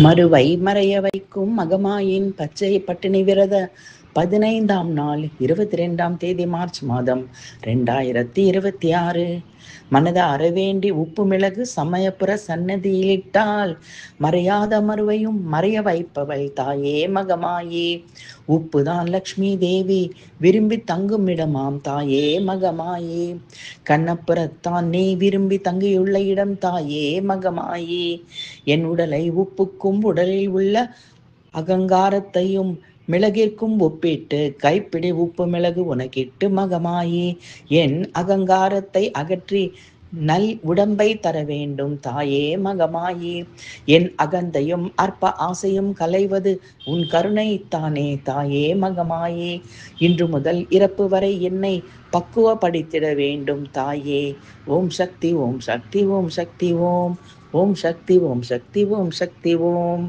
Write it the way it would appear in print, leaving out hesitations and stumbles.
மறுவை மறைய வைக்கும் மகமாயின் பச்சை பட்டினி விரத 15ஆம் நாள் 22ஆம் தேதி மார்ச் மாதம் 2026. மனதார வேண்டி உப்பு மிளகு சமயபுர சன்னதியிலிட்டால் மறையாத மறுவையும் மறைய வைப்பவள் தாயே மகமாயே. உப்புதான் லக்ஷ்மி தேவி விரும்பி தங்கும் இடமாம் தாயே மகமாயே. கண்ணப்புறத்தான் நீ விரும்பி தங்கியுள்ள இடம் தாயே மகமாயே. என் உடலை உப்புக்கும் உடலில் உள்ள அகங்காரத்தையும் மிளகிற்கும் ஒப்பிட்டு கைப்பிடி உப்பு மிளகு உனக்கிட்டு மகமாயே. என் அகங்காரத்தை அகற்றி நல் உடம்பை தர வேண்டும் தாயே மகமாயே. என் அகந்தையும் அற்ப ஆசையும் களைவது உன் கருணைத்தானே தாயே மகமாயே. இன்று முதல் இறப்பு வரை என்னை பக்குவப்படுத்திட வேண்டும் தாயே. ஓம் சக்தி ஓம் சக்தி ஓம் சக்தி ஓம். ஓம் சக்தி ஓம் சக்தி ஓம் சக்தி ஓம்.